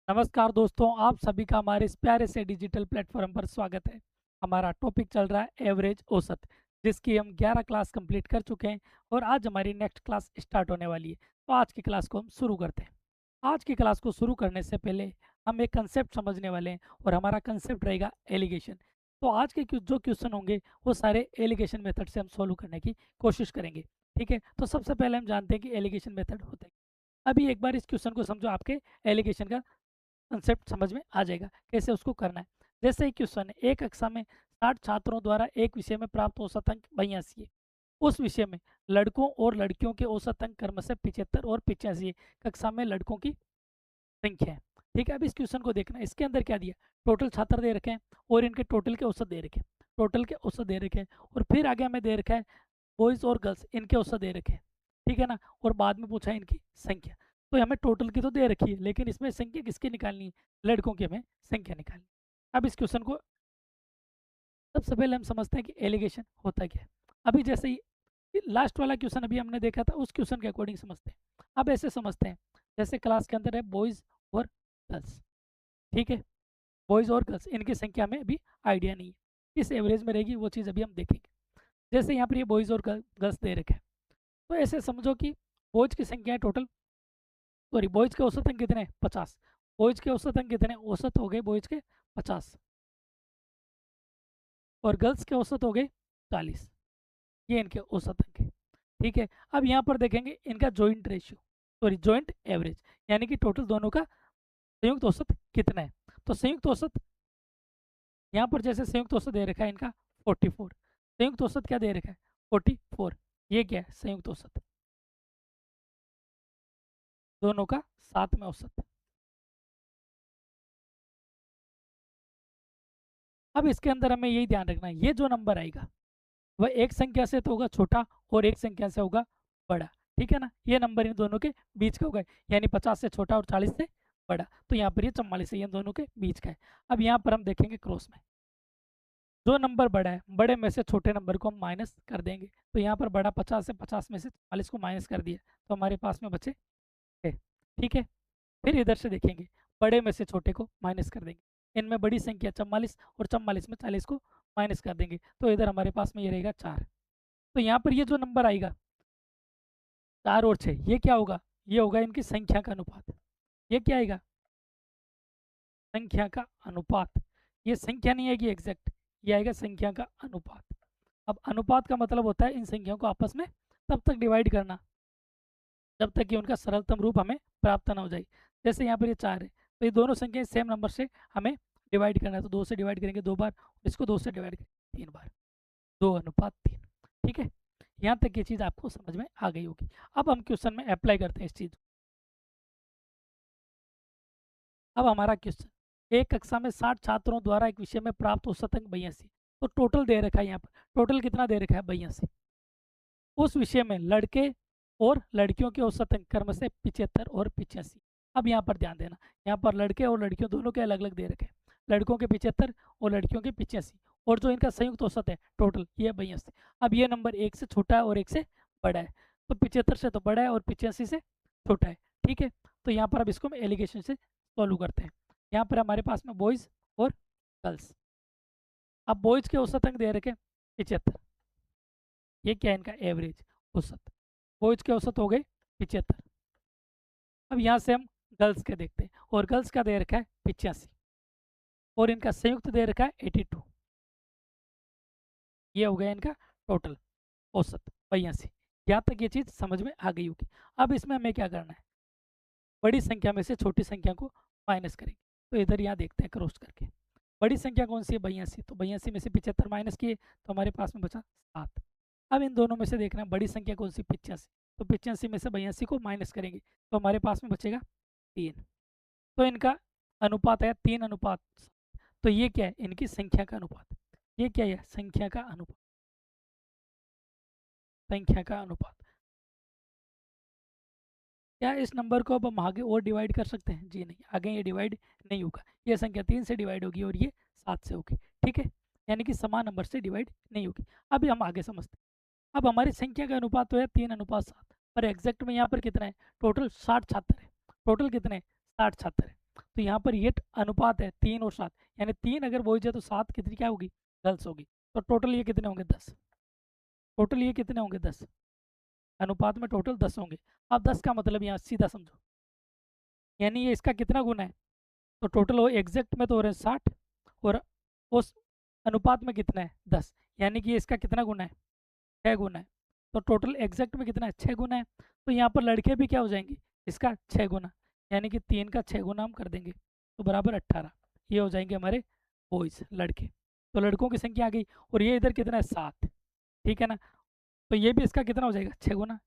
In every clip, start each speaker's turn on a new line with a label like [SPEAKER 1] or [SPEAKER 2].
[SPEAKER 1] नमस्कार दोस्तों, आप सभी का हमारे इस प्यारे से डिजिटल प्लेटफॉर्म पर स्वागत है। हमारा टॉपिक चल रहा है एवरेज औसत, जिसकी हम 11 क्लास कंप्लीट कर चुके हैं और आज हमारी नेक्स्ट क्लास स्टार्ट होने वाली है। तो आज की क्लास को हम शुरू करते हैं। आज की क्लास को शुरू करने से पहले हम एक कंसेप्ट समझने वाले हैं और हमारा कंसेप्ट रहेगा एलिगेशन। तो आज के जो क्वेश्चन होंगे वो सारे एलिगेशन मेथड से हम सॉल्व करने की कोशिश करेंगे। ठीक है, तो सबसे पहले हम जानते हैं कि एलिगेशन मेथड होता है। अभी एक बार इस क्वेश्चन को समझो, आपके एलिगेशन का कंसेप्ट समझ में आ जाएगा कैसे उसको करना है। जैसे ही क्वेश्चन है, एक कक्षा में 60 छात्रों द्वारा एक विषय में प्राप्त औसत अंक 82 है। उस विषय में लड़कों और लड़कियों के औसत अंक क्रमशः 75 और 85 है। कक्षा में लड़कों की संख्या है। ठीक है, अब इस क्वेश्चन को देखना, इसके अंदर क्या दिया, टोटल छात्र दे रखे हैं और इनके टोटल के औसत दे रखे हैं। टोटल के औसत दे रखे हैं और फिर आगे हमें दे रखा है बॉयज़ और गर्ल्स, इनके औसत दे रखे हैं। ठीक है ना, और बाद में पूछा है इनकी संख्या। तो हमें टोटल की तो दे रखी है, लेकिन इसमें संख्या किसकी निकालनी है, लड़कों की हमें संख्या निकालनी है। अब इस क्वेश्चन को सबसे पहले हम समझते हैं कि एलिगेशन होता क्या है। अभी जैसे ही लास्ट वाला क्वेश्चन अभी हमने देखा था, उस क्वेश्चन के अकॉर्डिंग समझते हैं। अब ऐसे समझते हैं, जैसे क्लास के अंदर है बॉयज़ और गर्ल्स। ठीक है, बॉयज़ और गर्ल्स इनकी संख्या में अभी आइडिया नहीं है, किस एवरेज में रहेगी वो चीज़ अभी हम देखेंगे। जैसे यहाँ पर ये बॉयज़ और गर्ल्स दे रखे हैं, तो ऐसे समझो कि बॉयज़ की संख्या है टोटल, सॉरी बॉयज़ के औसत अंक कितने हैं, 50। बॉयज़ के औसत अंक कितने, औसत हो गए बॉयज़ के 50 और गर्ल्स के औसत हो गए 40। ये इनके औसत अंक है। ठीक है, अब यहाँ पर देखेंगे इनका joint ratio, sorry joint average, यानी कि टोटल दोनों का संयुक्त औसत कितना है। तो संयुक्त औसत यहाँ पर जैसे संयुक्त औसत दे रखा है इनका 44, संयुक्त औसत क्या दे रखा है 44। ये क्या है, संयुक्त औसत दोनों का साथ में औसत। अब इसके अंदर हमें यही ध्यान रखना है, ये जो नंबर आएगा वह एक संख्या से तो होगा छोटा और एक संख्या से होगा बड़ा। ठीक है ना, ये नंबर इन दोनों के बीच का होगा, यानी 50 से छोटा और 40 से बड़ा। तो यहाँ पर ये 44 है, ये दोनों के बीच का है। अब यहाँ पर हम देखेंगे क्रॉस में, जो नंबर बड़ा है बड़े में से छोटे नंबर को हम माइनस कर देंगे। तो यहाँ पर बड़ा 50 से 50 में से 40 को माइनस कर दिया, तो हमारे पास में बचे है। ठीक है, फिर इधर से देखेंगे, बड़े में से छोटे को माइनस कर देंगे। इनमें बड़ी संख्या 44 और 44 में 40 को माइनस कर देंगे, तो इधर हमारे पास में ये रहेगा 4। तो यहाँ पर ये जो नंबर आएगा 4 और 6, ये क्या होगा, ये होगा इनकी संख्या का अनुपात। ये क्या आएगा, संख्या का अनुपात। ये संख्या नहीं आएगी एग्जैक्ट, ये आएगा संख्या का अनुपात। अब अनुपात का मतलब होता है इन संख्याओं को आपस में तब तक डिवाइड करना जब तक कि उनका सरलतम रूप हमें प्राप्त ना हो जाए। जैसे यहाँ पर ये 4 है, तो ये दोनों संख्याएं सेम नंबर से हमें डिवाइड करना है। तो 2 से डिवाइड करेंगे 2 बार, इसको 2 से डिवाइड करेंगे 3 बार, 2:3। ठीक है, यहाँ तक ये चीज़ आपको समझ में आ गई होगी। अब हम क्वेश्चन में अप्लाई करते हैं इस चीज़। अब हमारा क्वेश्चन, एक कक्षा में 60 छात्रों द्वारा एक विषय में प्राप्त औसत अंक 82। तो टोटल दे रखा है यहाँ पर, टोटल कितना दे रखा है 82। उस विषय में लड़के और लड़कियों के औसत अंक क्रमशः 75 और 85। अब यहाँ पर ध्यान देना, यहाँ पर लड़के और लड़कियों दोनों के अलग अलग दे रखे हैं, लड़कों के 75 और लड़कियों के 85, और जो इनका संयुक्त औसत है टोटल ये 82। अब ये नंबर एक से छोटा है और एक से बड़ा है, तो 75 से तो बड़ा है और 85 से छोटा है। ठीक है, तो यहाँ पर अब इसको हम एलिगेशन से सॉल्व करते हैं। यहाँ पर हमारे पास में बॉयज़ और गर्ल्स। अब बॉयज़ के औसत अंक दे रखे 75, ये क्या है इनका एवरेज औसत। बॉयज़ के औसत हो गए 75। अब यहाँ से हम गर्ल्स के देखते हैं, और गर्ल्स का दे रखा है 85 और इनका संयुक्त दे रखा है 82। ये हो गया इनका टोटल औसत 82। यहाँ तक ये चीज़ समझ में आ गई होगी। अब इसमें हमें क्या करना है, बड़ी संख्या में से छोटी संख्या को माइनस करेंगे। तो इधर यहाँ देखते हैं क्रॉस करके, बड़ी संख्या कौन सी है 82, तो 82 में से 75 माइनस किए तो हमारे पास में बचा 7। अब इन दोनों में से देखना है बड़ी संख्या कौन सी 85, तो 85 में से 82 को माइनस करेंगे तो हमारे पास में बचेगा 3। तो इनका अनुपात है 3:7। तो ये क्या है, इनकी संख्या का अनुपात। ये क्या है, संख्या का अनुपात, संख्या का अनुपात। क्या इस नंबर को अब हम आगे और डिवाइड कर सकते हैं, जी नहीं, आगे ये डिवाइड नहीं होगा। ये संख्या 3 से डिवाइड होगी और ये 7 से होगी। ठीक है, यानी कि समान नंबर से डिवाइड नहीं होगी। अभी हम आगे समझते हैं। अब हमारी संख्या का अनुपात तो है 3:7, और एग्जैक्ट में यहाँ पर कितना है, टोटल 60 छात्र है। टोटल कितने 60 छात्र है। तो यहाँ पर ये अनुपात है 3 और 7, यानी 3 अगर बॉयज है तो 7 कितनी क्या होगी, गर्ल्स होगी। तो टोटल ये कितने होंगे, 10। टोटल ये कितने होंगे, 10। अनुपात में टोटल 10 होंगे। अब 10 का मतलब यहाँ सीधा समझो, यानी ये इसका कितना गुना है, तो टोटल वो एग्जैक्ट में तो हो रहे हैं 60, और उस अनुपात में कितना है, 10, यानी कि ये इसका कितना गुना है, 6 गुना है। तो टोटल एग्जैक्ट में कितना है, 6 गुना है। तो यहाँ पर लड़के भी क्या हो जाएंगे, इसका 6 गुना, यानी कि 3 का 6 गुना हम कर देंगे तो बराबर 18। ये हो जाएंगे हमारे बॉयज़, लड़के। तो लड़कों की संख्या आ गई, और ये इधर कितना है, 7, ठीक है ना। तो ये भी इसका कितना हो जाएगा, 6 गुना,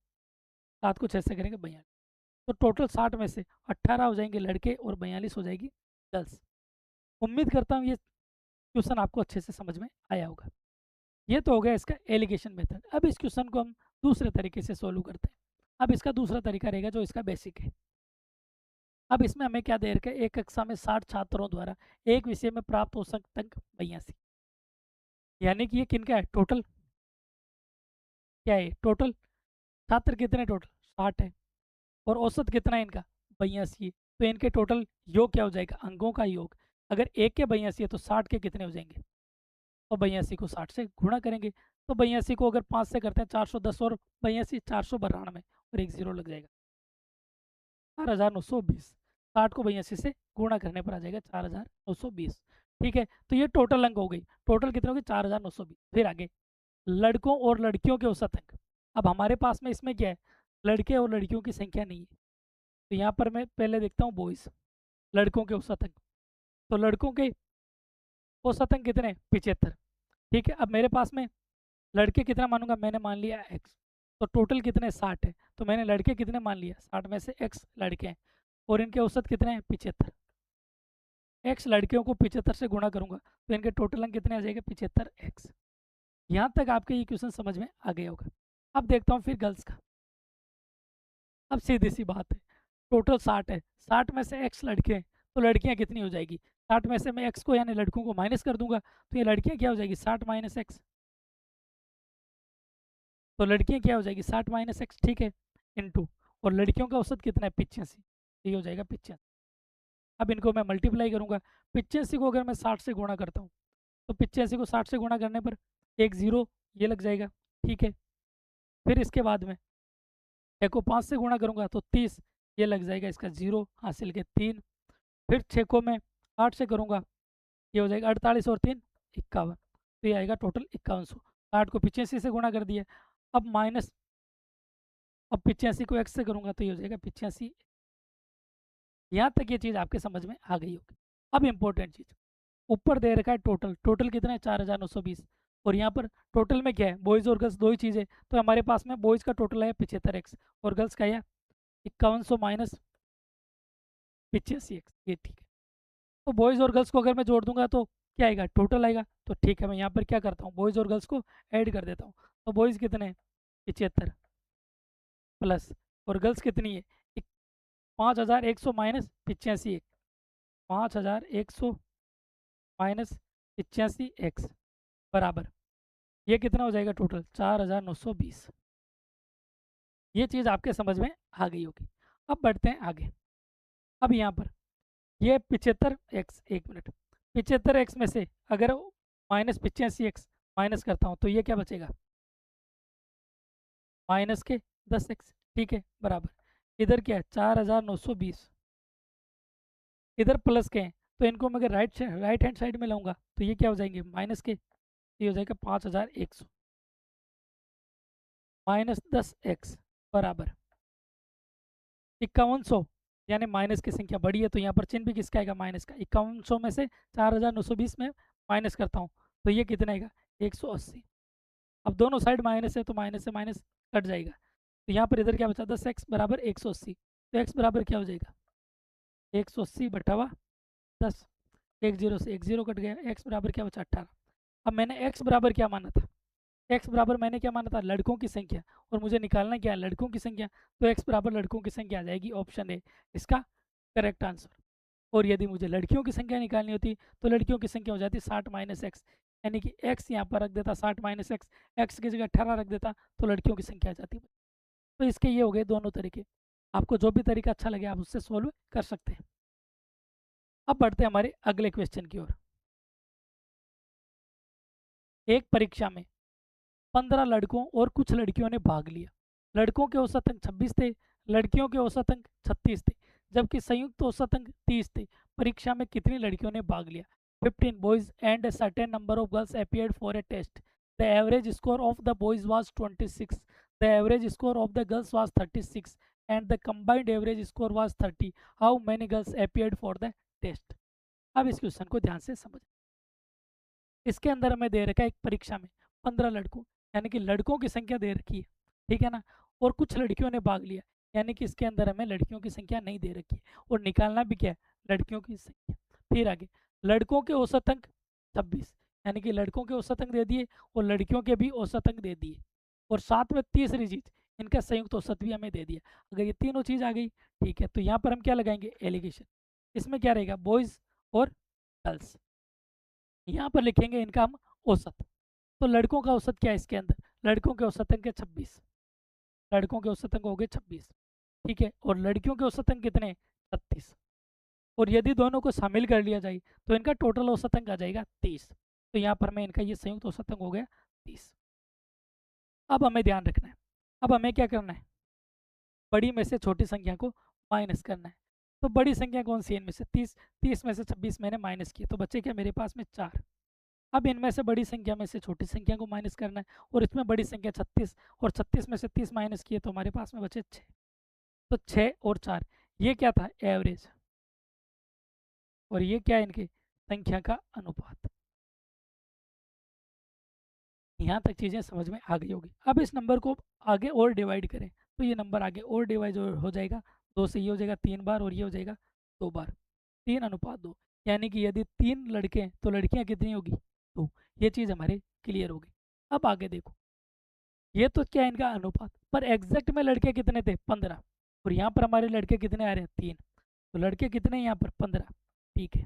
[SPEAKER 1] 7 को 6 से करेंगे 42। तो टोटल 60 में से 18 हो जाएंगे लड़के और 42 हो जाएगी गर्ल्स। उम्मीद करता हूँ ये क्वेश्चन आपको अच्छे से समझ में आया होगा। ये तो हो गया इसका एलिगेशन मेथड। अब इस क्वेश्चन को हम दूसरे तरीके से सोल्व करते हैं। अब इसका दूसरा तरीका रहेगा जो इसका बेसिक है। अब इसमें हमें क्या दे रखा है, एक कक्षा में 60 छात्रों द्वारा एक विषय में प्राप्त औसत अंक 82, यानी कि ये किनका है, टोटल क्या है, टोटल छात्र कितने, टोटल 60 है, और औसत कितना है इनका, 82 है। तो इनके टोटल योग क्या हो जाएगा, अंकों का योग। अगर एक के 82 है तो 60 के कितने हो जाएंगे, और 82 को 60 से गुणा करेंगे। तो 82 को अगर 5 से करते हैं 410, और 82 492, और एक जीरो लग जाएगा, 4920। 60 को 82 से गुणा करने पर आ जाएगा 4920। ठीक है, तो ये टोटल अंक हो गई। टोटल कितने हो गए, 4920। फिर आगे लड़कों और लड़कियों के औसत अंक। अब हमारे पास में इसमें क्या है, लड़के और लड़कियों की संख्या नहीं है। तो यहाँ पर मैं पहले देखता हूँ बॉयज़, लड़कों के औसत अंक। तो लड़कों के औसत अंक कितने, 75। ठीक है, अब मेरे पास में लड़के कितना मानूंगा, मैंने मान लिया x। तो टोटल कितने, 60 है। तो मैंने लड़के कितने मान लिया, 60 में से x लड़के हैं, और इनके औसत कितने हैं, 75। x लड़कियों को 75 से गुणा करूंगा तो इनके टोटल अंक कितने आ जाएंगे, 75x। यहाँ तक आपके ये क्वेश्चन समझ में आ गया होगा। अब देखता हूँ फिर गर्ल्स का। अब सीधी सी बात है, टोटल 60 है, 60 में से x लड़के हैं, तो लड़कियाँ कितनी हो जाएगी, 60 में से मैं x को यानी लड़कों को माइनस कर दूंगा, तो ये लड़कियाँ क्या हो जाएगी, 60 माइनस एक्स। तो लड़कियाँ क्या हो जाएगी, 60 माइनस एक्स, ठीक है, इनटू, और लड़कियों का औसत कितना है, 85। ये हो जाएगा 85। अब इनको मैं मल्टीप्लाई करूंगा। 85 को अगर मैं 60 से गुणा करता हूँ तो 85 को 60 से गुणा करने पर एक जीरो ये लग जाएगा, ठीक है। फिर इसके बाद में एक को 5 से गुणा करूंगा तो 30 ये लग जाएगा, इसका जीरो हासिल के 3। फिर 6 को मैं 8 से करूंगा, ये हो जाएगा 48, और 3 51। तो ये आएगा टोटल 5100। 60 को 85 से गुणा कर दिया। अब माइनस, अब 85 को x से करूंगा तो ये हो जाएगा 85। यहाँ तक ये चीज़ आपके समझ में आ गई होगी। अब इम्पोर्टेंट चीज़, ऊपर दे रखा है टोटल, टोटल कितना है, 4920। और यहाँ पर टोटल में क्या है, बॉयज़ और गर्ल्स दो ही चीज़ है। तो हमारे पास में बॉयज़ का टोटल है 75x, और गर्ल्स का है 5100 माइनस 85x, ये ठीक है। तो बॉयज़ और गर्ल्स को अगर मैं जोड़ दूंगा तो क्या आएगा, टोटल आएगा। तो ठीक है, मैं यहाँ पर क्या करता हूँ, बॉयज़ और गर्ल्स को ऐड कर देता हूँ। तो बॉयज़ कितने हैं, 75 प्लस, और गर्ल्स कितनी है, 5100 माइनस 85, 5100 माइनस 85x बराबर, ये कितना हो जाएगा, टोटल 4920। ये चीज़ आपके समझ में आ गई होगी। अब बढ़ते हैं आगे। अब यहाँ पर ये 75x, एक मिनट, 75x में से अगर माइनस 85x माइनस करता हूँ तो ये क्या बचेगा, माइनस के 10x, ठीक है, बराबर। इधर क्या है, 4920, इधर प्लस के हैं, तो इनको मैं अगर राइट हैंड साइड में लाऊंगा तो ये क्या हो जाएंगे, माइनस के, ये हो जाएगा 5100 माइनस 10x बराबर 5100। यानी माइनस की संख्या बड़ी है तो यहाँ पर चिन्ह भी किसका आएगा, माइनस का। 5100 में से 4920 में माइनस करता हूँ तो ये कितना आएगा, 180। अब दोनों साइड माइनस है तो माइनस से माइनस कट जाएगा। तो यहाँ पर इधर क्या बचा, 10x बराबर 180। तो x बराबर क्या हो जाएगा, 180 बटा हुआ 10। एक जीरो से एक जीरो कट गया, x बराबर क्या बचा, 18। अब मैंने x बराबर क्या माना था, x बराबर मैंने क्या माना था, लड़कों की संख्या, और मुझे निकालना क्या है, लड़कों की संख्या। तो x बराबर लड़कों की संख्या आ जाएगी, ऑप्शन ए इसका करेक्ट आंसर। और यदि मुझे लड़कियों की संख्या निकालनी होती तो लड़कियों की संख्या हो जाती 60 माइनस एक्स, यानी कि x यहाँ पर रख देता 60 माइनस एक्स, एक्स की जगह 18 रख देता तो लड़कियों की संख्या आ जाती। तो इसके ये हो गए दोनों तरीके। आपको जो भी तरीका अच्छा लगे आप उससे सोल्व कर सकते हैं। अब बढ़ते हैं हमारे अगले क्वेश्चन की ओर। एक परीक्षा में 15 लड़कों और कुछ लड़कियों ने भाग लिया। लड़कों के औसत अंक 26 थे, लड़कियों के औसत अंक 36 थे, जबकि संयुक्त औसत अंक 30 थे। परीक्षा में कितनी लड़कियों ने भाग लिया? 15 boys and a certain number of girls appeared for a test. The average score of the boys was 26. The average score of the girls was 36 and the combined average score was 30. How many girls appeared for the test? अब इस question को ध्यान से समझ। इसके अंदर हमें दे रखा है एक परीक्षा में 15 लड़कों, यानी कि लड़कों की संख्या दे रखी है, ठीक है ना, और कुछ लड़कियों ने भाग लिया, यानी कि इसके अंदर हमें लड़कियों की संख्या नहीं दे रखी है, और निकालना भी क्या है? लड़कियों की संख्या। फिर आगे लड़कों के औसत अंक 26, यानी कि लड़कों के औसत अंक दे दिए और लड़कियों के भी औसत अंक दे दिए, और साथ में तीसरी चीज इनका संयुक्त औसत भी हमें दे दिया। अगर ये तीनों चीज आ गई, ठीक है, तो यहाँ पर हम क्या लगाएंगे? एलिगेशन। इसमें क्या रहेगा? बॉयज और गर्ल्स। यहाँ पर लिखेंगे इनका हम औसत। तो लड़कों का औसत क्या है इसके अंदर? लड़कों के औसत अंक है 26, लड़कों के औसत अंक हो गए 26, ठीक है, और लड़कियों के औसत अंक कितने? 36। और यदि दोनों को शामिल कर लिया जाए तो इनका टोटल औसत अंक आ जाएगा 30। तो यहाँ पर मैं इनका ये संयुक्त औसत अंक हो गया 30। अब हमें ध्यान रखना है, अब हमें क्या करना है? बड़ी में से छोटी संख्या को माइनस करना है। तो बड़ी संख्या कौन सी है इनमें से? 30। 30 में से 26 मैंने माइनस किया, तो बच्चे क्या मेरे पास में? 4। अब इनमें से बड़ी संख्या में से छोटी संख्या को माइनस करना है, और इसमें बड़ी संख्या 36, और 36 में से 30 माइनस किए तो हमारे पास में बचे 6। तो 6 और 4, ये क्या था? एवरेज। और ये क्या है? इनकी संख्या का अनुपात। यहाँ तक चीज़ें समझ में आ गई होगी। अब इस नंबर को आगे और डिवाइड करें तो ये नंबर आगे और डिवाइड हो जाएगा। 2 से ये हो जाएगा 3 बार, और ये हो जाएगा 2 बार। 3:2, यानी कि यदि 3 लड़के हैं तो लड़कियाँ कितनी होगी? 2। ये चीज़ हमारे क्लियर हो गई। अब आगे देखो, ये तो क्या है? इनका अनुपात। पर एग्जैक्ट में लड़के कितने थे? 15। और यहाँ पर हमारे लड़के कितने आ रहे हैं? 3। तो लड़के कितने हैं यहाँ पर? 15। ठीक है,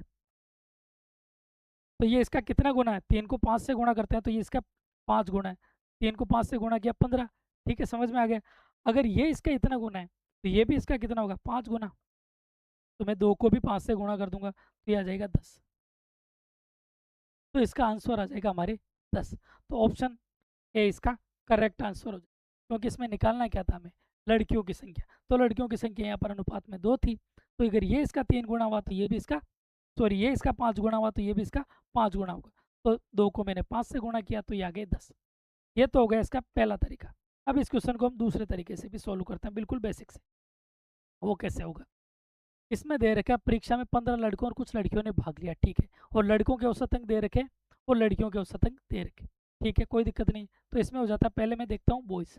[SPEAKER 1] तो ये इसका कितना गुना है? 3 को 5 से गुणा करते हैं तो ये इसका 5 गुना है। 3 को 5 से गुणा किया 15। ठीक है, समझ में आ गया। अगर ये इसका इतना गुना है तो ये भी इसका कितना होगा? 5 गुना। तो मैं 2 को भी 5 से गुणा कर दूंगा तो ये आ जाएगा 10। तो इसका आंसर आ जाएगा हमारे 10। तो ऑप्शन ए इसका करेक्ट आंसर हो जाएगा, क्योंकि इसमें निकालना क्या था हमें? लड़कियों की संख्या। तो लड़कियों की संख्या यहाँ पर अनुपात में 2 थी, तो अगर ये इसका 3 गुना हुआ तो ये भी इसका, सॉरी, ये इसका 5 गुना हुआ तो ये भी इसका 5 गुना होगा। तो 2 को मैंने 5 से गुणा किया तो ये आ गए 10। ये तो हो गया इसका पहला तरीका। अब इस क्वेश्चन को हम दूसरे तरीके से भी सॉल्व करते हैं, बिल्कुल बेसिक से। वो कैसे होगा? इसमें दे रखा है परीक्षा में 15 लड़कों और कुछ लड़कियों ने भाग लिया, ठीक है, और लड़कों के औसत अंक दे रखे और लड़कियों के औसत अंक दे रखे, ठीक है, कोई दिक्कत नहीं। तो इसमें हो जाता है, पहले मैं देखता हूँ बॉयज़।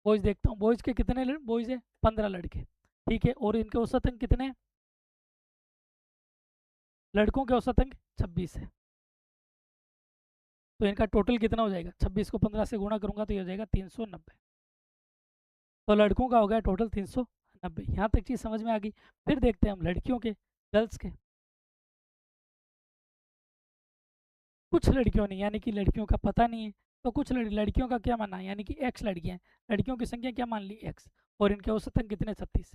[SPEAKER 1] बॉयज़ देखता हूँ, बॉयज़ के कितने बॉयज़ है? 15 लड़के, ठीक है, और इनके औसत अंक कितने हैं? लड़कों के औसत अंक 26 है। तो इनका टोटल कितना हो जाएगा? 26 को 15 से गुणा करूंगा तो ये हो जाएगा 390। तो लड़कों का हो गया टोटल 390। यहाँ तक चीज़ समझ में आ गई। फिर देखते हैं हम लड़कियों के, गर्ल्स के। कुछ लड़कियों ने, यानी कि लड़कियों का पता नहीं है, तो कुछ लड़कियों का क्या माना है? यानी कि एक्स लड़कियां हैं, लड़कियों की संख्या क्या मान ली? एक्स, और इनके औसत अंक कितने? 36।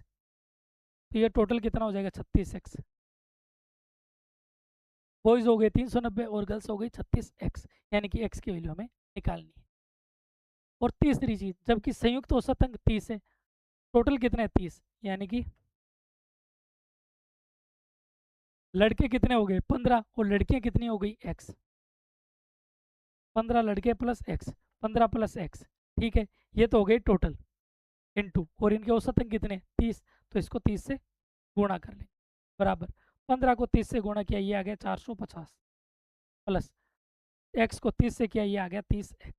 [SPEAKER 1] तो ये टोटल कितना हो जाएगा? 36x। बॉयज़ हो गए 390 और गर्ल्स हो गई 36x, यानी कि एक्स की वैल्यू हमें निकालनी है। और तीसरी चीज़, जबकि संयुक्त औसत अंक 30 है, टोटल कितने? 30, यानी कि लड़के कितने हो गए? 15, और लड़कियां कितनी हो गई? एक्स। 15 लड़के प्लस एक्स, 15 प्लस एक्स, ठीक है, ये तो हो गई टोटल इनटू, और इनके औसत अंक कितने? 30। तो इसको 30 से गुणा कर लें, बराबर 15 को 30 से गुणा किया, ये आ गया 450, प्लस एक्स को 30 से किया, ये आ गया 30x।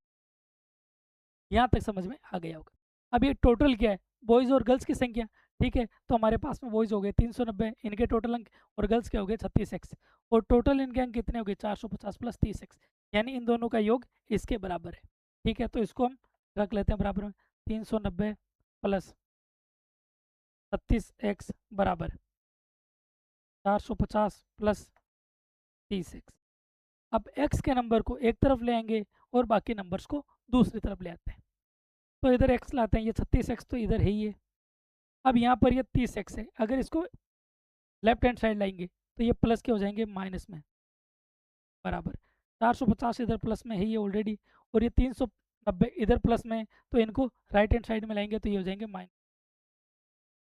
[SPEAKER 1] यहाँ तक समझ में आ गया होगा। अब ये टोटल क्या है? बॉयज़ और गर्ल्स की संख्या, ठीक है, तो हमारे पास में बॉयज़ हो गए 390 इनके टोटल अंक, और गर्ल्स के हो गए 36x, और टोटल इनके अंक कितने हो गए? 450 प्लस 30x, यानी इन दोनों का योग इसके बराबर है, ठीक है। तो इसको हम रख लेते हैं बराबर में, 390 प्लस 36x बराबर 450 प्लस 30x। अब x के नंबर को एक तरफ ले आएंगे और बाकी नंबर्स को दूसरी तरफ ले आते हैं। तो इधर x लाते हैं, ये 36x तो इधर है ही है। अब यहाँ पर ये 30x है, अगर इसको लेफ्ट हैंड साइड लाएंगे तो ये प्लस के हो जाएंगे माइनस में, बराबर 450 इधर प्लस में है ये ऑलरेडी, और ये 390 इधर प्लस में है, तो इनको राइट हैंड साइड में लाएंगे तो ये हो जाएंगे माइनस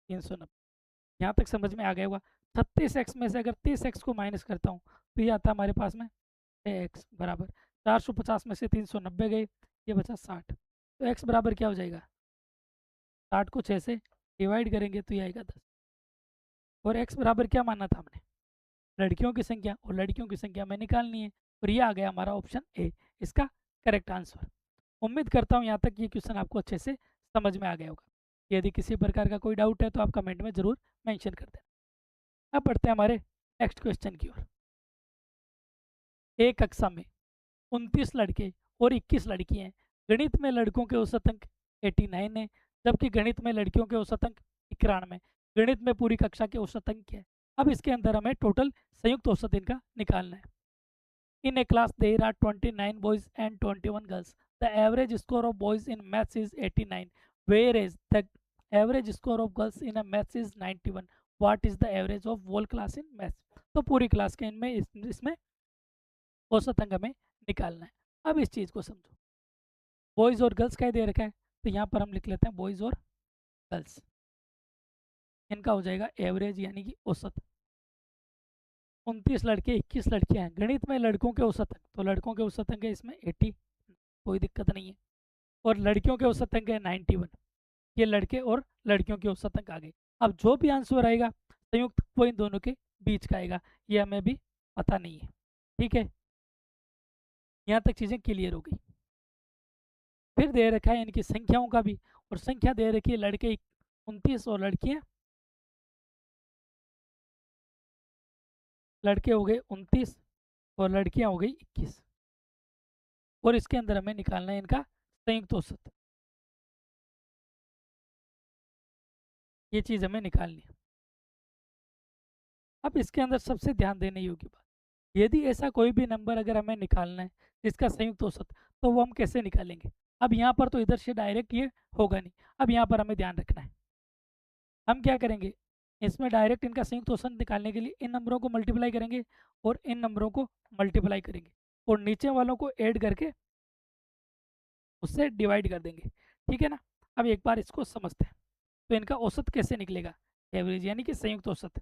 [SPEAKER 1] 390। यहाँ तक समझ में आ गया होगा। 36x में से अगर 30x को माइनस करता हूँ तो ये आता है हमारे पास में 6x बराबर 450 में से 390 गए, ये बचा 60। तो x बराबर क्या हो जाएगा, 60 को 6 से डिवाइड करेंगे तो ये आएगा 10। और x बराबर क्या माना था हमने, लड़कियों की संख्या, और लड़कियों की संख्या में निकालनी है, और ये आ गया हमारा ऑप्शन ए इसका करेक्ट आंसर। उम्मीद करता हूँ यहाँ तक ये क्वेश्चन आपको अच्छे से समझ में आ गया होगा। यदि किसी प्रकार का कोई डाउट है तो आप कमेंट में ज़रूर मेंशन कर देना। अब बढ़ते हैं हमारे नेक्स्ट क्वेश्चन की ओर। एक कक्षा में 29 लड़के और 21 लड़कियां हैं। गणित में लड़कों के औसत अंक 89 है, जबकि गणित में लड़कियों के औसत अंक 91। गणित में पूरी कक्षा के औसत अंक क्या है। अब इसके अंदर हमें टोटल संयुक्त औसत इनका निकालना है। In a class there are 29 boys and 21 girls. The average score of boys in maths is 89, whereas the average score of girls in a maths is 91. What is the average of whole class in maths? तो पूरी class के इनमें इसमें औसत अंक हमें निकालना है। अब इस चीज़ को समझो, बॉयज़ और गर्ल्स का दे रखा है, तो यहाँ पर हम लिख लेते हैं बॉयज़ और गर्ल्स। इनका हो जाएगा एवरेज यानी कि औसत। 29 लड़के 21 लड़कियां हैं। गणित में लड़कों के औसत अंक, तो लड़कों के औसत अंक है इसमें 80, कोई दिक्कत नहीं है। और लड़कियों के औसत अंक है 91। ये लड़के और लड़कियों के औसत अंक आ गए। अब जो भी आंसर आएगा संयुक्त वो इन दोनों के बीच का आएगा, ये हमें भी पता नहीं है। ठीक है, यहाँ तक चीज़ें क्लियर हो गई। फिर दे रखा है इनकी संख्याओं का भी, और संख्या दे रखी है लड़के 29 और लड़कियाँ, लड़के हो गए 29 और लड़कियाँ हो गई 21। और इसके अंदर हमें निकालना है इनका संयुक्त औसत। ये चीज़ हमें निकालनी है। अब इसके अंदर सबसे ध्यान देने योग्य बात, यदि ऐसा कोई भी नंबर अगर हमें निकालना है जिसका संयुक्त औसत, तो वो हम कैसे निकालेंगे। अब यहाँ पर तो इधर से डायरेक्ट ये होगा नहीं। अब यहाँ पर हमें ध्यान रखना है, हम क्या करेंगे, इसमें डायरेक्ट इनका संयुक्त औसत निकालने के लिए इन नंबरों को मल्टीप्लाई करेंगे और इन नंबरों को मल्टीप्लाई करेंगे, और नीचे वालों को ऐड करके उससे डिवाइड कर देंगे। ठीक है ना। अब एक बार इसको समझते हैं, तो इनका औसत कैसे निकलेगा, एवरेज यानी कि संयुक्त औसत।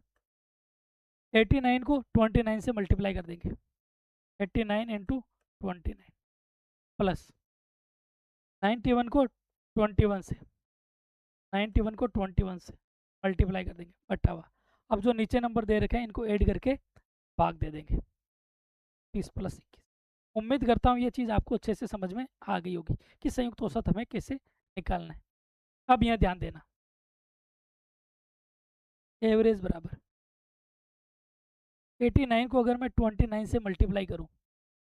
[SPEAKER 1] 89 को 29 से मल्टीप्लाई कर देंगे, 89 इंटू 29 प्लस 91 को 21 से, 91 को 21 से मल्टीप्लाई कर देंगे, बटा हुआ। अब जो नीचे नंबर दे रखे हैं इनको ऐड करके भाग दे देंगे, 30 प्लस 21। उम्मीद करता हूँ ये चीज़ आपको अच्छे से समझ में आ गई होगी कि संयुक्त औसत हमें कैसे निकालना है। अब यहाँ ध्यान देना, एवरेज बराबर 89 को अगर मैं 29 से मल्टीप्लाई करूँ,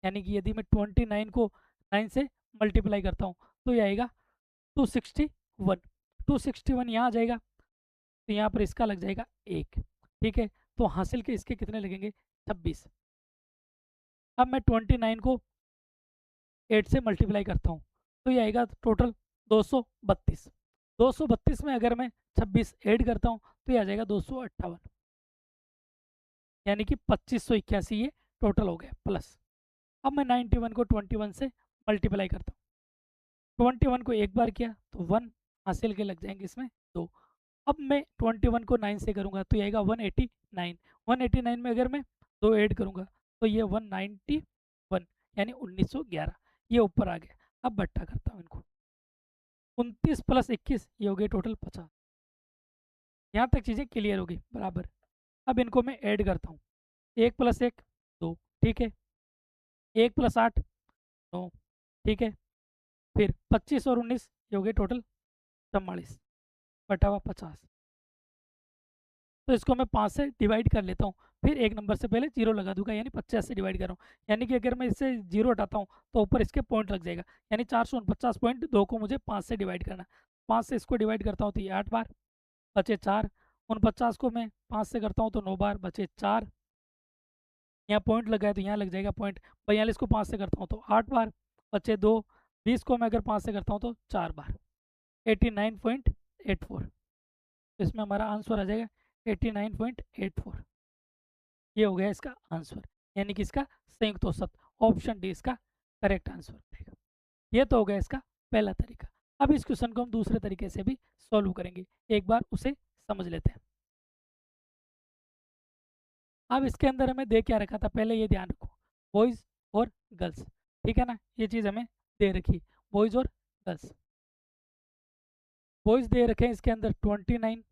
[SPEAKER 1] यानी कि यदि मैं 29 को 9 से मल्टीप्लाई करता हूँ तो ये आएगा 261। 261 यहाँ आ जाएगा, तो यहाँ पर इसका लग जाएगा 1। ठीक है, तो हासिल के इसके कितने लगेंगे, 26। अब मैं 29 को 8 से मल्टीप्लाई करता हूँ तो ये आएगा टोटल 232। 232 में अगर मैं 26 ऐड करता हूँ तो ये आ जाएगा 258, यानी कि 2581 ये टोटल हो गया प्लस। अब मैं 91 को 21 से मल्टीप्लाई करता हूँ, 21 को एक बार किया तो 1 हासिल के लग जाएंगे इसमें 2। अब मैं 21 को 9 से करूँगा तो ये आएगा 189। 189 में अगर मैं 2 ऐड करूँगा तो ये 191, यानी 1911 ये ऊपर आ गया। अब बट्टा करता हूँ इनको, 29 प्लस 21 ये हो गए टोटल 50। यहाँ तक चीज़ें क्लियर हो गई बराबर। अब इनको मैं ऐड करता हूँ, 1 प्लस 1 2, ठीक है, 1 प्लस 8 9, ठीक है, फिर 25 और 19 ये हो गए टोटल 44 बटा हुआ 50। तो इसको मैं 5 से डिवाइड कर लेता हूँ, फिर एक नंबर से पहले जीरो लगा दूंगा, यानी 50 से डिवाइड कर रहा हूँ। यानी कि अगर मैं इससे जीरो हटाता हूँ तो ऊपर इसके पॉइंट लग जाएगा, यानी 449.2 को मुझे 5 से डिवाइड करना। 5 से इसको डिवाइड करता हूँ तो ये 8 बार, बचे 4। 49 को मैं 5 से करता हूँ तो 9 बार, बचे 4। यहाँ पॉइंट लगा है तो यहाँ लग जाएगा पॉइंट। 42 को 5 से करता हूँ तो 8 बार, बचे 2। 20 को मैं अगर 5 से करता हूँ तो 4 बार, 89.84। तो इसमें हमारा आंसर आ जाएगा 89.84। ये हो गया इसका आंसर, यानी कि इसका संयुक्त औसत। ऑप्शन डी इसका करेक्ट आंसर रहेगा। ये तो हो गया इसका पहला तरीका। अब इस क्वेश्चन को हम दूसरे तरीके से भी सॉल्व करेंगे, एक बार उसे समझ लेते हैं। अब इसके अंदर हमें दे क्या रखा था, पहले ये ध्यान रखो, बॉयज़ और गर्ल्स, ठीक है ना। ये चीज़ हमें दे रखी, बॉयज़ और गर्ल्स। बॉयज़ दे रखे हैं इसके अंदर 29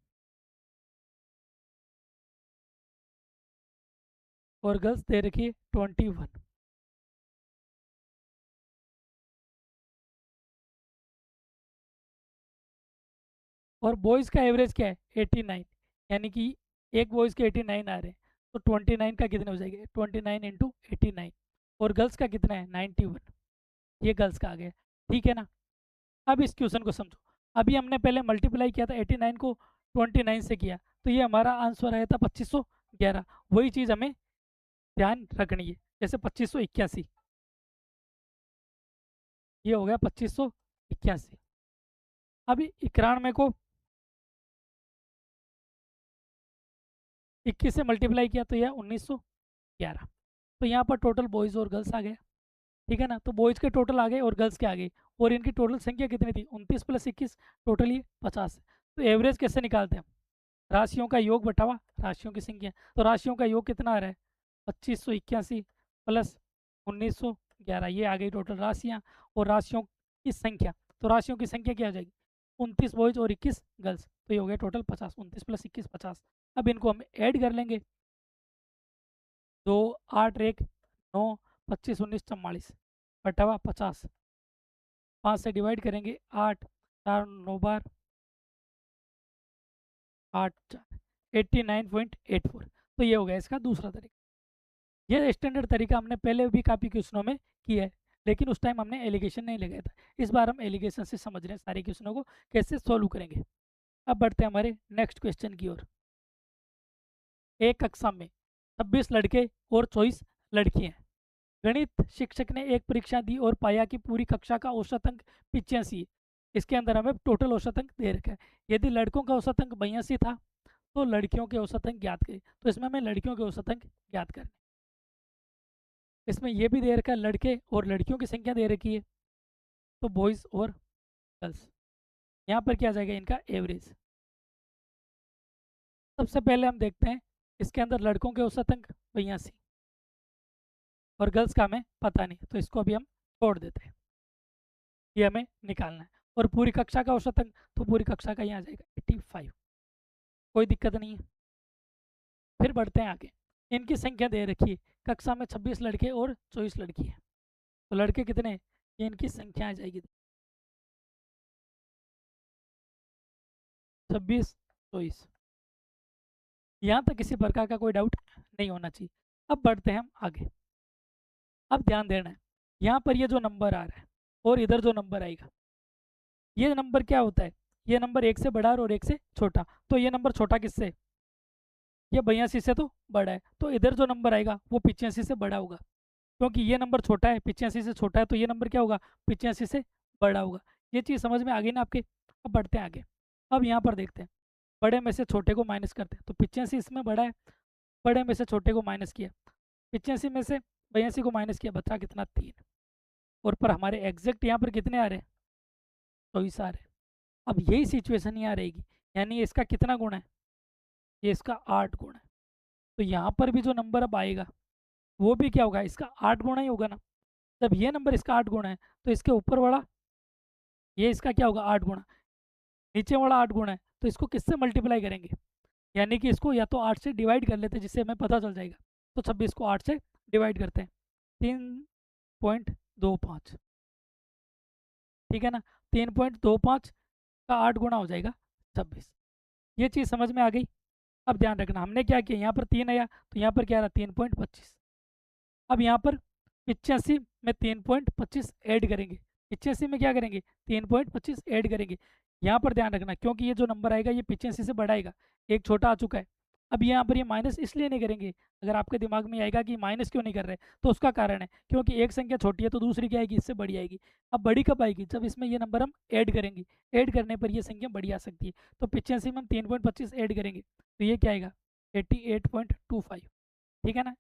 [SPEAKER 1] और गर्ल्स दे रखी है 21। और बॉयज़ का एवरेज क्या है 89, यानी कि एक बॉयज़ के 89 आ रहे हैं, तो 29 का कितने हो जाएंगे 29 इंटू 89। और गर्ल्स का कितना है 91, ये गर्ल्स का आ गया, ठीक है ना। अब इस क्वेश्चन को समझो। अभी हमने पहले मल्टीप्लाई किया था 89 को 29 से किया, तो ये हमारा आंसर आया था 2511। वही चीज़ हमें ध्यान रखनी है, जैसे 2581, ये हो गया 2581। अभी 91 को 21 से मल्टीप्लाई किया तो यह 1911। तो यहाँ पर टोटल बॉयज़ और गर्ल्स आ गया, ठीक है ना। तो बॉयज़ के टोटल आ गए और गर्ल्स के आ गए, और इनकी टोटल संख्या कितनी थी 29 + 21, टोटल ये 50 है। तो एवरेज कैसे निकालते हैं, राशियों का योग बटावा राशियों की संख्या। तो राशियों का योग कितना आ रहा है 2581 प्लस 1911, ये आ गई टोटल राशियाँ। और राशियों की संख्या, तो राशियों की संख्या क्या हो जाएगी 29 बॉयज़ और 21 गर्ल्स, तो ये हो गया टोटल 50। 29 + 21 50। अब इनको हम ऐड कर लेंगे, 2 8 1 9 25 19 44 बटावा 50, 5 से डिवाइड करेंगे 8 4 9 बार 8 4 89.84। तो ये हो गया इसका दूसरा तरीका। ये स्टैंडर्ड तरीका हमने पहले भी काफ़ी क्वेश्चनों में किया है, लेकिन उस टाइम हमने एलिगेशन नहीं लगाया था। इस बार हम एलिगेशन से समझ रहे हैं सारे क्वेश्चनों को कैसे सॉल्व करेंगे। अब बढ़ते हैं हमारे नेक्स्ट क्वेश्चन की ओर। एक कक्षा में 26 लड़के और 24 लड़कियां हैं। गणित शिक्षक ने एक परीक्षा दी और पाया कि पूरी कक्षा का औसत अंक 85 है। इसके अंदर हमें टोटल औसत अंक दे रखा है। यदि लड़कों का औसत अंक 82 था तो लड़कियों के औसत अंक ज्ञात करें। तो इसमें हमें लड़कियों के औसत अंक ज्ञात करने। इसमें यह भी दे रखा है लड़के और लड़कियों की संख्या दे रखी है, तो बॉयज़ और गर्ल्स। यहाँ पर क्या आ जाएगा इनका एवरेज। सबसे पहले हम देखते हैं इसके अंदर लड़कों के औसत अंक 82 और गर्ल्स का हमें पता नहीं, तो इसको अभी हम छोड़ देते हैं, ये हमें निकालना है। और पूरी कक्षा का औसत अंक, तो पूरी कक्षा का यहाँ आ जाएगा 85, कोई दिक्कत नहीं है। फिर बढ़ते हैं आगे। इनकी संख्या दे रखी है, कक्षा में 26 लड़के और 24 लड़की है, तो लड़के कितने हैं, ये इनकी संख्या आ जाएगी 26 24। यहाँ तक किसी प्रकार का कोई डाउट नहीं होना चाहिए। अब बढ़ते हैं हम आगे। अब ध्यान देना है, यहाँ पर ये जो नंबर आ रहा है और इधर जो नंबर आएगा, ये नंबर क्या होता है, ये नंबर एक से बड़ा और एक से छोटा। तो ये नंबर छोटा किससे, ये 82 से तो बड़ा है, तो इधर जो नंबर आएगा वो 85 से बड़ा होगा। क्योंकि ये नंबर छोटा है 85 से छोटा है, तो ये नंबर क्या होगा 85 से बड़ा होगा। ये चीज़ समझ में आ गई ना आपके। अब बढ़ते हैं आगे। अब यहाँ पर देखते हैं, बड़े में से छोटे को माइनस करते हैं, तो 85 इसमें बड़ा है, बड़े में से छोटे को माइनस किया, 85 में से 82 को माइनस किया, बचा कितना 3। और पर हमारे एग्जैक्ट यहाँ पर कितने आ रहे हैं 24 आ रहे हैं। अब यही सिचुएशन यहाँ रहेगी, यानी इसका कितना गुण है, ये इसका 8 गुण है। तो यहाँ पर भी जो नंबर अब आएगा वो भी क्या होगा, इसका 8 गुना ही होगा ना। जब ये नंबर इसका 8 गुना है तो इसके ऊपर वाला ये इसका क्या होगा 8 गुना, नीचे वाला 8 गुना है, तो इसको किससे मल्टीप्लाई करेंगे, यानी कि इसको या तो 8 से डिवाइड कर लेते हैं, जिससे हमें पता चल जाएगा। तो 26 को 8 से डिवाइड करते हैं, 3.25, ठीक है ना। 3.25 का 8 गुना हो जाएगा 26। ये चीज़ समझ में आ गई। अब ध्यान रखना, हमने क्या किया, यहाँ पर 3 आया तो यहाँ पर क्या रहा 3.25। अब यहाँ पर 85 में 3.25 ऐड करेंगे, 85 में क्या करेंगे 3.25 ऐड करेंगे। यहाँ पर ध्यान रखना, क्योंकि ये जो नंबर आएगा ये 85 से बड़ा आएगा, एक छोटा आ चुका है। अब यहाँ पर ये माइनस इसलिए नहीं करेंगे, अगर आपके दिमाग में आएगा कि माइनस क्यों नहीं कर रहे, तो उसका कारण है क्योंकि एक संख्या छोटी है तो दूसरी क्या आएगी, इससे बड़ी आएगी। अब बड़ी कब आएगी, जब इसमें ये नंबर हम ऐड करेंगे, ऐड करने पर ये संख्या बड़ी आ सकती है। तो 85 में हम 3.25 ऐड करेंगे तो ये क्या आएगा, 88.25, ठीक है ना,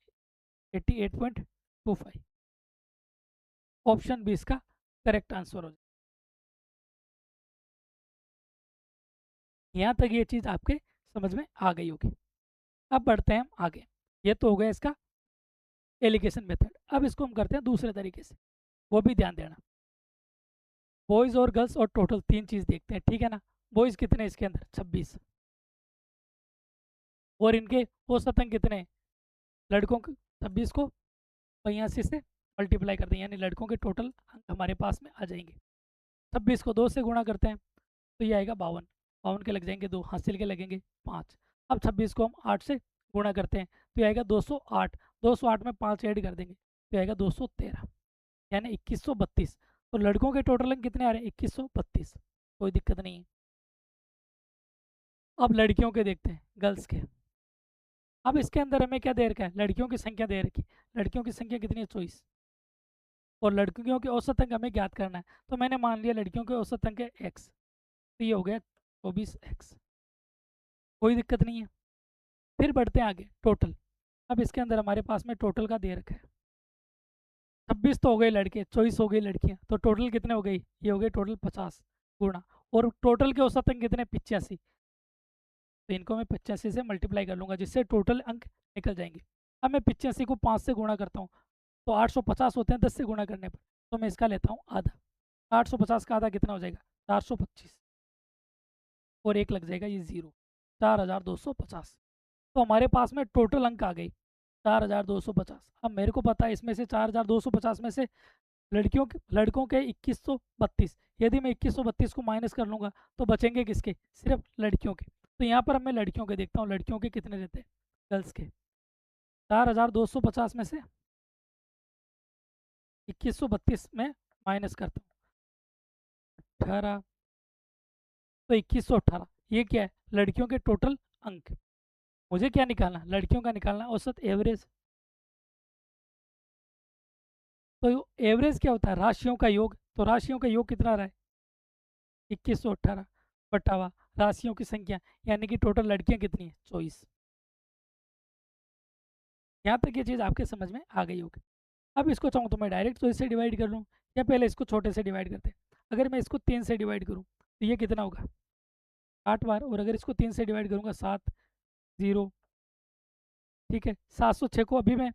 [SPEAKER 1] 88.25। ऑप्शन बी इसका करेक्ट आंसर हो जाए। यहाँ तक ये चीज़ आपके समझ में आ गई होगी। अब बढ़ते हैं हम आगे। ये तो हो गया इसका एलिगेशन मेथड। अब इसको हम करते हैं दूसरे तरीके से, वो भी ध्यान देना। बॉयज़ और गर्ल्स और टोटल तीन चीज़ देखते हैं, ठीक है ना। बॉयज़ कितने इसके अंदर 26, और इनके औसत अंक कितने, लड़कों के 26 को 82 से मल्टीप्लाई कर दें, यानी लड़कों के टोटल अंक हमारे पास में आ जाएंगे। 26 को 2 से गुणा करते हैं तो ये आएगा 52, 52 के लग जाएंगे 2, हासिल के लगेंगे 5। अब 26 को हम 8 से गुणा करते हैं तो ये आएगा 208, 208 में 5 ऐड कर देंगे तो आएगा 213, यानी 2132। तो लड़कों के टोटल अंक कितने आ रहे हैं, 2132, कोई दिक्कत नहीं है। अब लड़कियों के देखते हैं, गर्ल्स के। अब इसके अंदर हमें क्या दे रखा है, लड़कियों की संख्या दे रखी। लड़कियों की संख्या कितनी है, 24, और लड़कियों के औसत अंक हमें ज्ञात करना है। तो मैंने मान लिया लड़कियों के औसत अंक है एक्स, तो ये हो गया 24x, कोई दिक्कत नहीं है। फिर बढ़ते हैं आगे, टोटल। अब इसके अंदर हमारे पास में टोटल का दे रखा है, 26 तो हो गए लड़के, 24 हो गई लड़कियां, तो टोटल कितने हो गई, ये हो गए टोटल 50 गुणा, और टोटल के औसत अंक कितने 85, तो इनको मैं 85 से मल्टीप्लाई कर लूँगा जिससे टोटल अंक निकल जाएंगे। अब मैं 85 को 5 से गुणा करता हूँ तो 850 होते हैं 10 से गुणा करने पर, तो मैं इसका लेता हूँ आधा। 850 का आधा कितना हो जाएगा, 425, और एक लग जाएगा ये ज़ीरो, 4250। तो हमारे पास में टोटल अंक आ गई 4250। अब मेरे को पता है इसमें से 4250 में से लड़कों के 2132, यदि मैं 2132 को माइनस कर लूँगा तो बचेंगे किसके, सिर्फ लड़कियों के। तो यहाँ पर अब मैं लड़कियों के देखता हूँ, लड़कियों के कितने रहते हैं, गर्ल्स के। 4250 में से 2132 में माइनस करता हूँ 18, तो 2118, ये क्या है, लड़कियों के टोटल अंक। मुझे क्या निकालना, लड़कियों का निकालना औसत एवरेज। तो एवरेज क्या होता है, राशियों का योग। तो राशियों का योग कितना रहा है, 2118 बटा हुआ राशियों की संख्या, यानी कि टोटल लड़कियां कितनी है, 24। यहाँ तक ये चीज़ आपके समझ में आ गई होगी। अब इसको चाहूँ तो मैं डायरेक्ट 24 से डिवाइड कर लूँ, या पहले इसको छोटे से डिवाइड करते हैं। अगर मैं इसको 3 से डिवाइड करूँ तो ये कितना होगा, 8 बार, और अगर इसको 3 से डिवाइड करूँगा 7, 0, ठीक है। 706 को अभी मैं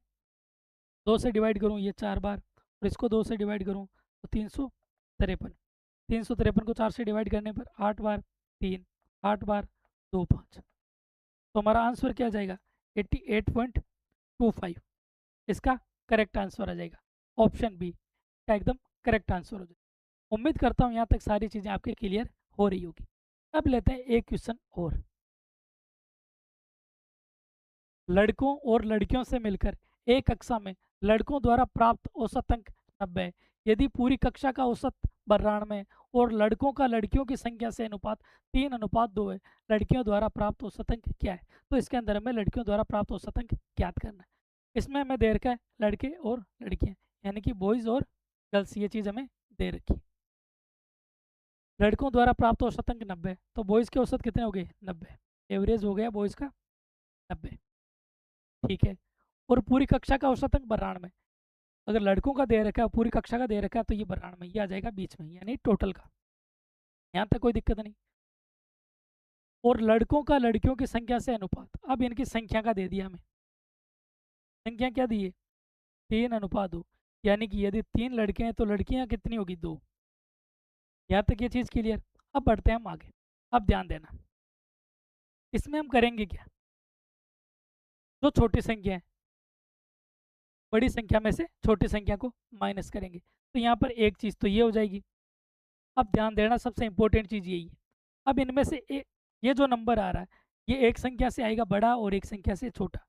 [SPEAKER 1] 2 से डिवाइड करूँ, ये 4 बार, और इसको 2 से डिवाइड करूँ तो 353, 353 को 4 से डिवाइड करने पर 8 बार 3, 8 बार 2, 5। तो हमारा आंसर क्या आ जाएगा, 88.25, इसका करेक्ट आंसर आ जाएगा। ऑप्शन बी का एकदम करेक्ट आंसर हो जाएगा। उम्मीद करता हूँ यहाँ तक सारी चीज़ें आपके क्लियर हो रही होगी। अब लेते हैं एक क्वेश्चन और। लड़कों और लड़कियों से मिलकर एक कक्षा में लड़कों द्वारा प्राप्त औसत अंक 90 है, यदि पूरी कक्षा का औसत 92 और लड़कों का लड़कियों की संख्या से अनुपात 3:2 है, लड़कियों द्वारा प्राप्त औसत अंक क्या है। तो इसके अंदर हमें लड़कियों द्वारा प्राप्त औसत अंक ज्ञात करना है। इसमें हमें दे रखा है लड़के और लड़कियां, यानी कि बॉयज़ और गर्ल्स, ये चीज़ हमें दे रखी है। लड़कों द्वारा प्राप्त औसत अंक 90, तो बॉयज़ के औसत कितने हो गए, 90, एवरेज हो गया बॉयज़ का 90, ठीक है। और पूरी कक्षा का औसत अंक 92, अगर लड़कों का दे रखा है पूरी कक्षा का दे रखा है तो ये 92, ये आ जाएगा बीच में, यानी टोटल का। यहाँ तक कोई दिक्कत नहीं। और लड़कों का लड़कियों की संख्या से अनुपात, अब इनकी संख्या का दे दिया हमें, संख्या क्या दी है, 3:2, यानी कि यदि 3 लड़के हैं तो लड़कियां कितनी होगी, 2। यहाँ तक ये चीज़ क्लियर। अब बढ़ते हैं हम आगे। अब ध्यान देना, इसमें हम करेंगे क्या, जो छोटी संख्या है बड़ी संख्या में से छोटी संख्या को माइनस करेंगे, तो यहाँ पर एक चीज़ तो ये हो जाएगी। अब ध्यान देना, सबसे इंपॉर्टेंट चीज़ यही है। अब इनमें से ये जो नंबर आ रहा है ये एक संख्या से आएगा बड़ा और एक संख्या से छोटा,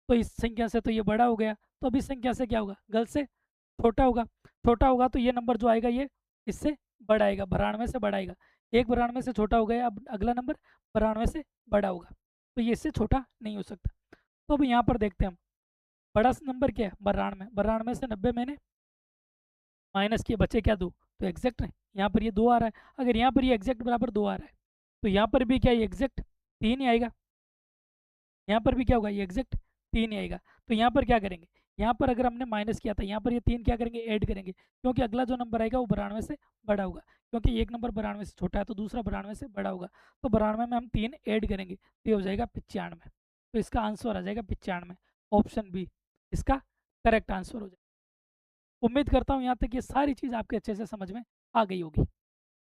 [SPEAKER 1] तो इस संख्या से तो ये बड़ा हो गया, तो अब इस संख्या से क्या होगा, गर्ल से छोटा होगा। छोटा होगा तो ये नंबर जो आएगा ये इससे बड़ा आएगा, 92 से बड़ा आएगा। एक 92 से छोटा हो गया, अब अगला नंबर 92 से बड़ा होगा। तो ये इससे छोटा नहीं हो सकता। तो अब यहाँ पर देखते हैं हम, बड़ा नंबर क्या है 92, 92 से 90 मैंने माइनस किए, बचे क्या 2, तो एग्जैक्ट है। यहाँ पर ये 2 आ रहा है, अगर यहाँ पर ये एग्जैक्ट बराबर 2 आ रहा है तो यहाँ पर भी क्या ये एग्जैक्ट 3 ही आएगा, यहाँ पर भी क्या होगा ये एग्जैक्ट 3 ही आएगा। तो यहाँ पर क्या करेंगे, यहाँ पर अगर हमने माइनस किया था यहाँ पर ये 3 क्या करेंगे ऐड करेंगे, क्योंकि अगला जो नंबर आएगा वो 92 से बड़ा होगा, क्योंकि एक नंबर 92 से छोटा है तो दूसरा 92 से बड़ा होगा। तो 92 में हम 3 ऐड करेंगे तो ये हो जाएगा 95। तो इसका आंसर आ जाएगा 95, ऑप्शन बी इसका करेक्ट आंसर हो जाएगा। उम्मीद करता हूँ यहाँ तक ये सारी चीज़ आपके अच्छे से समझ में आ गई होगी।